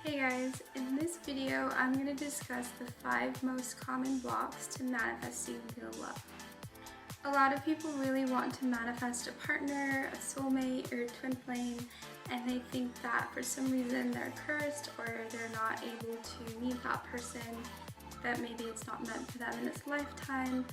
Hey guys, in this video I'm going to discuss the 5 most common blocks to manifesting real love. A lot of people really want to manifest a partner, a soulmate, or a twin flame, and they think that for some reason they're cursed or they're not able to meet that person, that maybe it's not meant for them in this lifetime,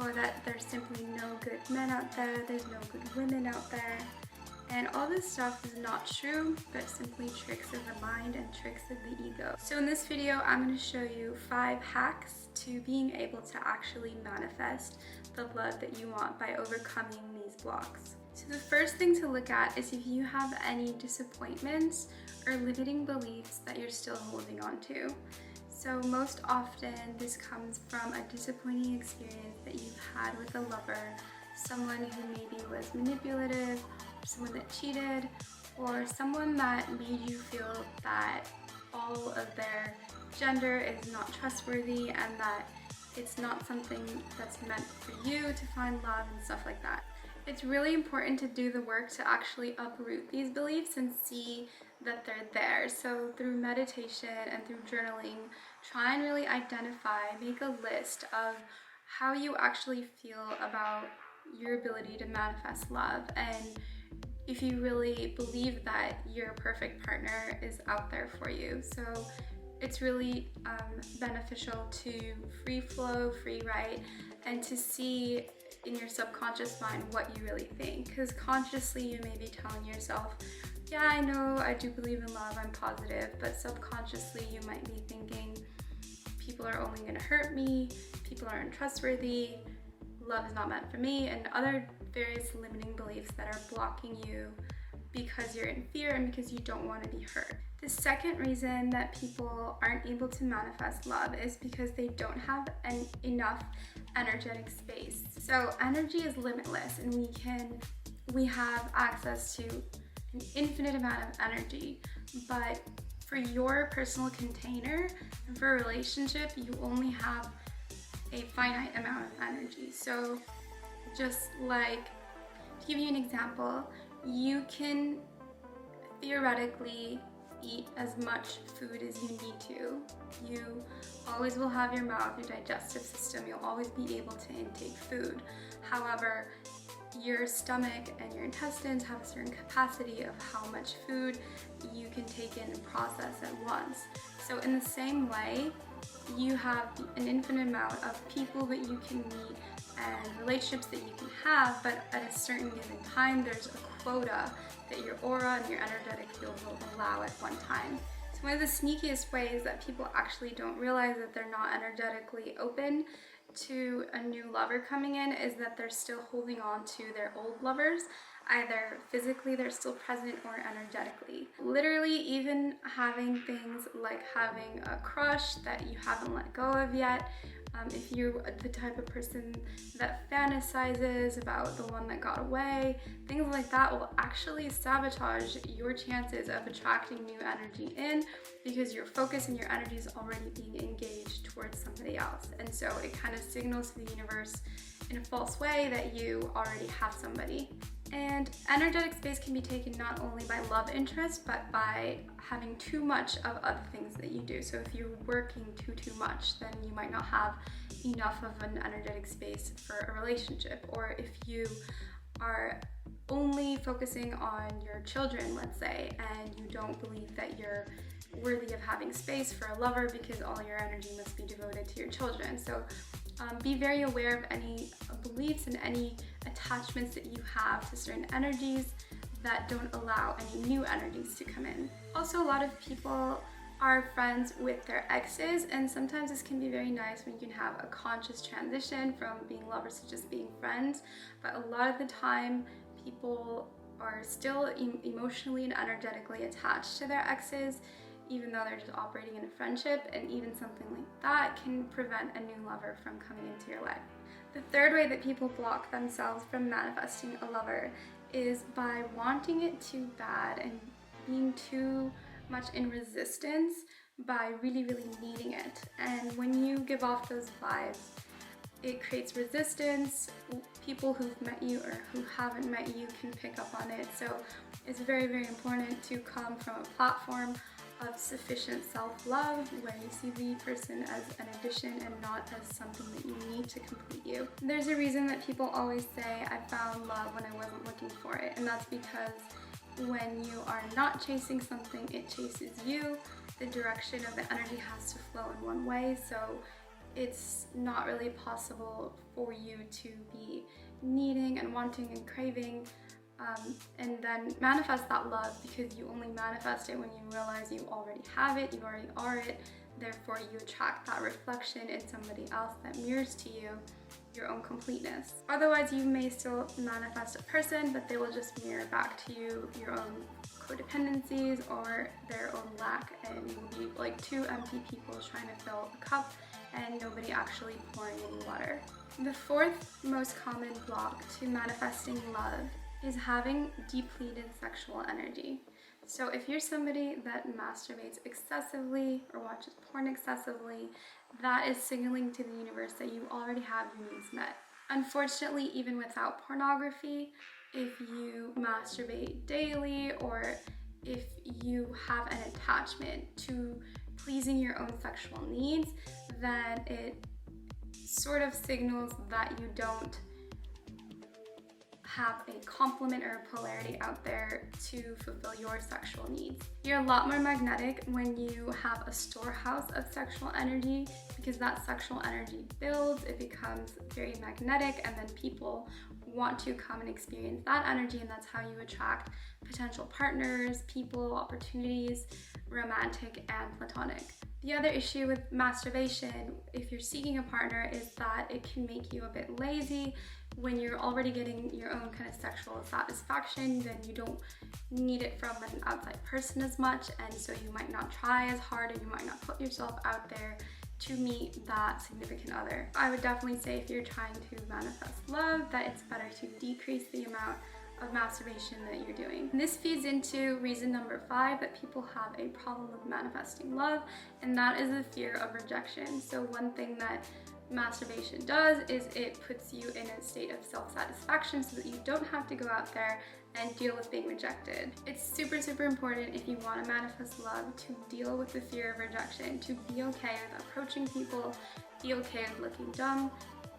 or that there's simply no good men out there, there's no good women out there. And all this stuff is not true, but simply tricks of the mind and tricks of the ego. So in this video, I'm going to show you 5 hacks to being able to actually manifest the love that you want by overcoming these blocks. So the first thing to look at is if you have any disappointments or limiting beliefs that you're still holding on to. So most often this comes from a disappointing experience that you've had with a lover, someone who maybe was manipulative, someone that cheated, or someone that made you feel that all of their gender is not trustworthy and that it's not something that's meant for you to find love and stuff like that. It's really important to do the work to actually uproot these beliefs and see that they're there. So through meditation and through journaling, try and really identify, make a list of how you actually feel about your ability to manifest love, and if you really believe that your perfect partner is out there for you. So it's really beneficial to free flow, free write, and to see in your subconscious mind what you really think. Because consciously you may be telling yourself, yeah, I know, I do believe in love, I'm positive, but subconsciously you might be thinking, people are only gonna hurt me, people are untrustworthy, love is not meant for me, and other various limiting beliefs that are blocking you because you're in fear and because you don't want to be hurt. The second reason that people aren't able to manifest love is because they don't have enough energetic space. So energy is limitless, and we have access to an infinite amount of energy, but for your personal container and for a relationship, you only have a finite amount of energy. So just like, to give you an example, you can theoretically eat as much food as you need to. You always will have your mouth, your digestive system, you'll always be able to intake food. However, your stomach and your intestines have a certain capacity of how much food you can take in and process at once. So in the same way, you have an infinite amount of people that you can meet and relationships that you can have, but at a certain given time, there's a quota that your aura and your energetic field will allow at one time. So one of the sneakiest ways that people actually don't realize that they're not energetically open to a new lover coming in is that they're still holding on to their old lovers. Either physically they're still present or energetically. Literally, even having things like having a crush that you haven't let go of yet. If you're the type of person that fantasizes about the one that got away, things like that will actually sabotage your chances of attracting new energy in, because your focus and your energy is already being engaged towards somebody else. And so it kind of signals to the universe in a false way that you already have somebody. And energetic space can be taken not only by love interest, but by having too much of other things that you do. So if you're working too much, then you might not have enough of an energetic space for a relationship. Or if you are only focusing on your children, let's say, and you don't believe that you're worthy of having space for a lover because all your energy must be devoted to your children. So be very aware of any beliefs and any attachments that you have to certain energies that don't allow any new energies to come in. Also, a lot of people are friends with their exes, and sometimes this can be very nice when you can have a conscious transition from being lovers to just being friends, but a lot of the time people are still emotionally and energetically attached to their exes, even though they're just operating in a friendship, and even something like that can prevent a new lover from coming into your life. The third way that people block themselves from manifesting a lover is by wanting it too bad and being too much in resistance by really needing it. And when you give off those vibes, it creates resistance. People who've met you or who haven't met you can pick up on it. So it's very important to come from a platform of sufficient self-love, where you see the person as an addition and not as something that you need to complete you. There's a reason that people always say, I found love when I wasn't looking for it, and that's because when you are not chasing something, it chases you. The direction of the energy has to flow in one way, so it's not really possible for you to be needing and wanting and craving and then manifest that love, because you only manifest it when you realize you already have it, you already are it. Therefore, you attract that reflection in somebody else that mirrors to you your own completeness. Otherwise, you may still manifest a person, but they will just mirror back to you your own codependencies or their own lack, and you'll be like two empty people trying to fill a cup and nobody actually pouring any water. The fourth most common block to manifesting love is having depleted sexual energy. So if you're somebody that masturbates excessively or watches porn excessively, that is signaling to the universe that you already have your needs met. Unfortunately, even without pornography, if you masturbate daily or if you have an attachment to pleasing your own sexual needs, then it sort of signals that you don't have a complement or a polarity out there to fulfill your sexual needs. You're a lot more magnetic when you have a storehouse of sexual energy, because that sexual energy builds, it becomes very magnetic, and then people want to come and experience that energy, and that's how you attract potential partners, people, opportunities, romantic and platonic. The other issue with masturbation, if you're seeking a partner, is that it can make you a bit lazy. When you're already getting your own kind of sexual satisfaction, then you don't need it from an outside person as much, and so you might not try as hard, and you might not put yourself out there to meet that significant other. I would definitely say, if you're trying to manifest love, that it's better to decrease the amount of masturbation that you're doing. And this feeds into reason number 5 that people have a problem with manifesting love, and that is the fear of rejection. So one thing that masturbation does is it puts you in a state of self-satisfaction so that you don't have to go out there and deal with being rejected. It's super, super important, if you want to manifest love, to deal with the fear of rejection, to be okay with approaching people, be okay with looking dumb,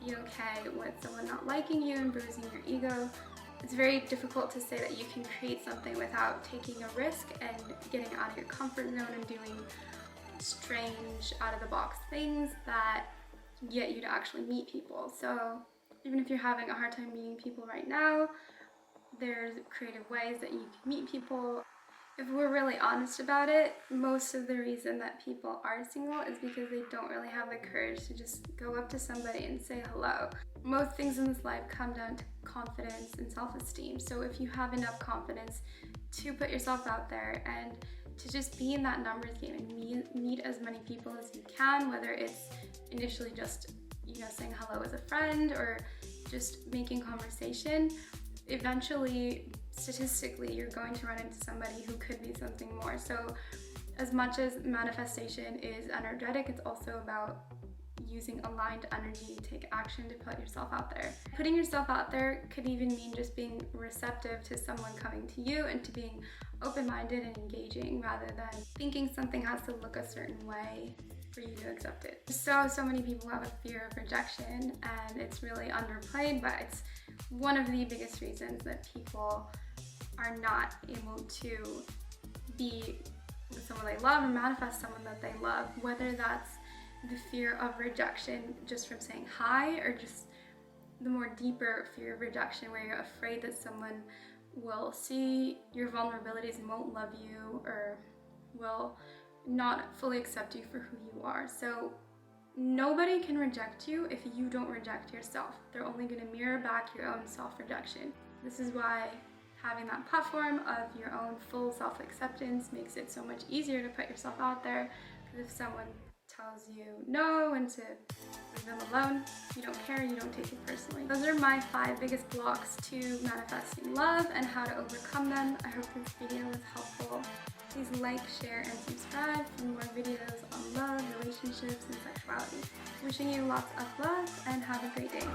be okay with someone not liking you and bruising your ego. It's very difficult to say that you can create something without taking a risk and getting out of your comfort zone and doing strange, out-of-the-box things that get you to actually meet people. So even if you're having a hard time meeting people right now, there's creative ways that you can meet people. If we're really honest about it, most of the reason that people are single is because they don't really have the courage to just go up to somebody and say hello. Most things in this life come down to confidence and self-esteem. So if you have enough confidence to put yourself out there and to just be in that numbers game and meet as many people as you can, whether it's initially just, saying hello as a friend or just making conversation, eventually, statistically, you're going to run into somebody who could be something more. So as much as manifestation is energetic, it's also about using aligned energy to take action to put yourself out there. Putting yourself out there could even mean just being receptive to someone coming to you and to being open-minded and engaging, rather than thinking something has to look a certain way for you to accept it. So many people have a fear of rejection, and it's really underplayed, but it's one of the biggest reasons that people are not able to be with someone they love or manifest someone that they love, whether that's the fear of rejection just from saying hi, or just the more deeper fear of rejection where you're afraid that someone will see your vulnerabilities and won't love you, or will not fully accept you for who you are. So nobody can reject you if you don't reject yourself. They're only going to mirror back your own self-rejection. This is why having that platform of your own full self-acceptance makes it so much easier to put yourself out there, because if someone tells you no and to leave them alone, you don't care, you don't take it personally. Those are my 5 biggest blocks to manifesting love and how to overcome them. I hope this video was helpful. Please like, share, and subscribe for more videos on love, relationships, and sexuality. Wishing you lots of love and have a great day.